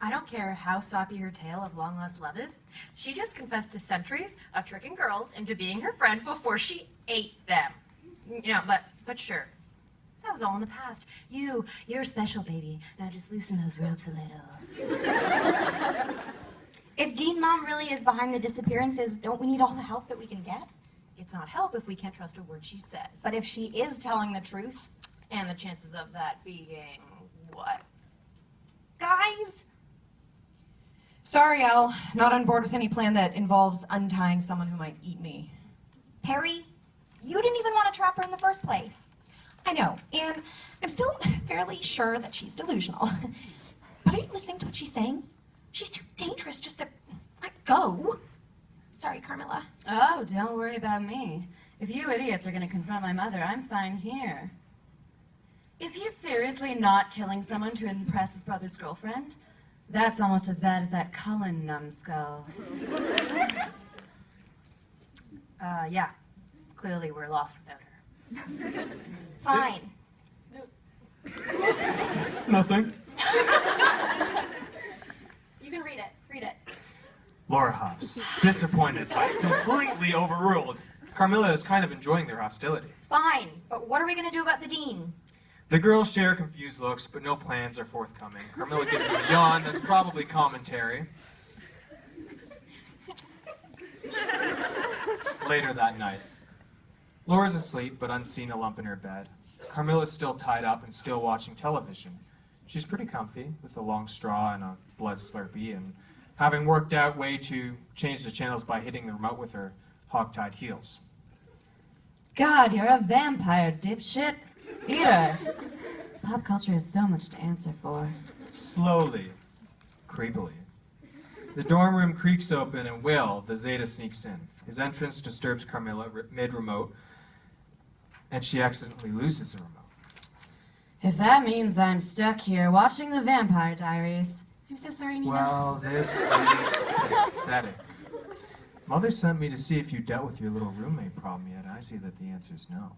I don't care how soppy her tale of long-lost love is. She just confessed to centuries of tricking girls into being her friend before she ate them. You know, but sure. That was all in the past. You're special, baby. Now just loosen those ropes a little. If Dean Mom really is behind the disappearances, don't we need all the help that we can get? It's not help if we can't trust a word she says. But if she is telling the truth... And the chances of that being what? Guys! Sorry, Al. Not on board with any plan that involves untying someone who might eat me. Perry, you didn't even want to trap her in the first place. I know, and I'm still fairly sure that she's delusional. But are you listening to what she's saying? She's too dangerous just to let go. Sorry, Carmilla. Oh, don't worry about me. If you idiots are going to confront my mother, I'm fine here. Is he seriously not killing someone to impress his brother's girlfriend? That's almost as bad as that Cullen numbskull. Yeah. Clearly we're lost without her. Fine. Nothing. You can read it. Read it. Laura huffs, disappointed, but completely overruled. Carmilla is kind of enjoying their hostility. Fine, but what are we going to do about the dean? The girls share confused looks, but no plans are forthcoming. Carmilla gives him a yawn that's probably commentary. Later that night. Laura's asleep, but unseen a lump in her bed. Carmilla's still tied up and still watching television. She's pretty comfy, with a long straw and a blood slurpee, and having worked out way to change the channels by hitting the remote with her hog-tied heels. God, you're a vampire, dipshit. Eater. Pop culture has so much to answer for. Slowly, creepily. The dorm room creaks open and Will, the Zeta, sneaks in. His entrance disturbs Carmilla mid-remote, and she accidentally loses the remote. If that means I'm stuck here watching the Vampire Diaries, I'm so sorry, Nina. Well, this is pathetic. Mother sent me to see if you dealt with your little roommate problem yet. I see that the answer is no.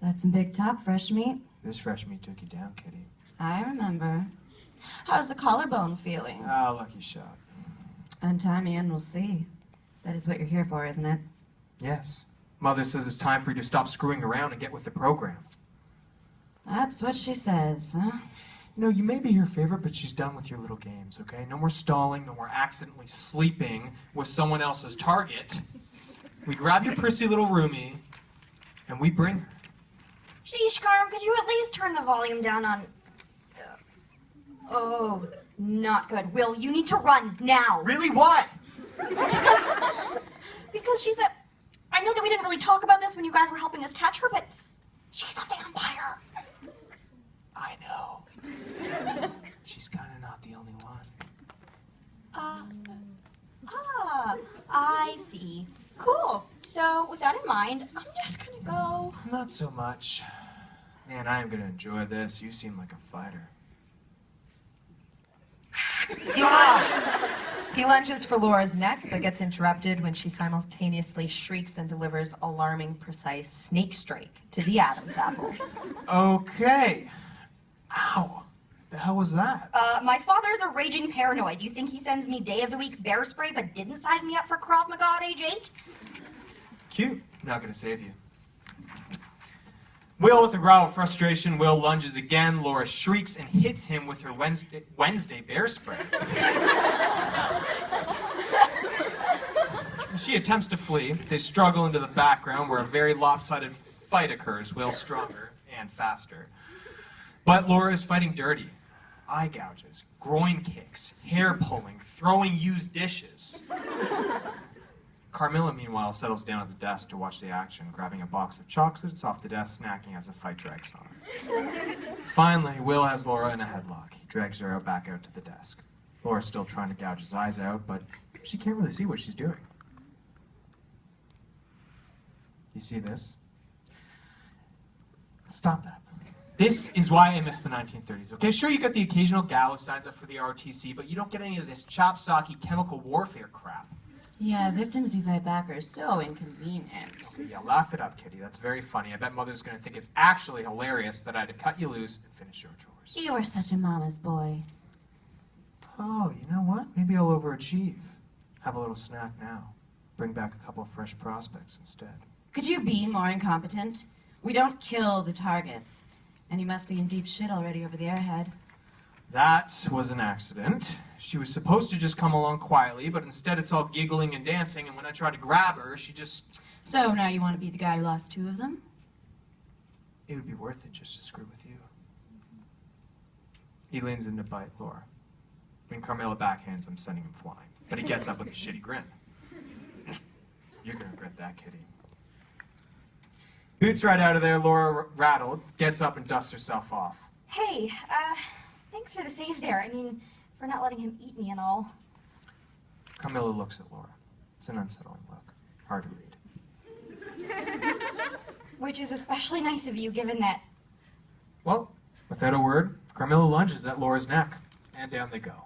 That's some big talk, fresh meat. This fresh meat took you down, Kitty. I remember. How's the collarbone feeling? Ah, lucky shot. Untie me and we'll see. That is what you're here for, isn't it? Yes. Mother says it's time for you to stop screwing around and get with the program. That's what she says, huh? You know, you may be her favorite, but she's done with your little games, okay? No more stalling, no more accidentally sleeping with someone else's target. We grab your prissy little roomie, and we bring her. Sheesh, Carm, could you at least turn the volume down on... Oh, not good. Will, you need to run, now. Really? Why? Because she's a... I know that we didn't really talk about this when you guys were helping us catch her, but she's a vampire. I know. She's kind of not the only one. I see. Cool. So, with that in mind, I'm just gonna go... Not so much. Man, I am going to enjoy this. You seem like a fighter. He lunges for Laura's neck, but gets interrupted when she simultaneously shrieks and delivers alarming, precise snake strike to the Adam's apple. Okay. Ow. The hell was that? My father's a raging paranoid. You think he sends me day of the week bear spray but didn't sign me up for Krav Maga at age 8? Cute. Not going to save you. Will, with a growl of frustration, Will lunges again. Laura shrieks and hits him with her Wednesday bear spray. She attempts to flee. They struggle into the background where a very lopsided fight occurs. Will stronger and faster. But Laura is fighting dirty. Eye gouges, groin kicks, hair pulling, throwing used dishes. Carmilla, meanwhile, settles down at the desk to watch the action, grabbing a box of chocolates off the desk, snacking as the fight drags on. Finally, Will has Laura in a headlock. He drags her back out to the desk. Laura's still trying to gouge his eyes out, but she can't really see what she's doing. You see this? Stop that. This is why I miss the 1930s, okay? Sure, you got the occasional gal who signs up for the ROTC, but you don't get any of this chop-socky chemical warfare crap. Yeah, victims who fight back are so inconvenient. Yeah, laugh it up, Kitty. That's very funny. I bet Mother's going to think it's actually hilarious that I had to cut you loose and finish your chores. You are such a mama's boy. Oh, you know what? Maybe I'll overachieve. Have a little snack now. Bring back a couple of fresh prospects instead. Could you be more incompetent? We don't kill the targets. And you must be in deep shit already over the airhead. That was an accident. She was supposed to just come along quietly, but instead it's all giggling and dancing, and when I tried to grab her, she just... So now you want to be the guy who lost 2 of them? It would be worth it just to screw with you. He leans in to bite Laura. When Carmilla backhands him, sending him flying. But he gets up with a shitty grin. You're gonna regret that, kitty. Boots right out of there, Laura, rattled, gets up and dusts herself off. Hey, thanks for the save there. I mean, for not letting him eat me and all. Carmilla looks at Laura. It's an unsettling look. Hard to read. Which is especially nice of you, given that... Well, without a word, Carmilla lunges at Laura's neck, and down they go.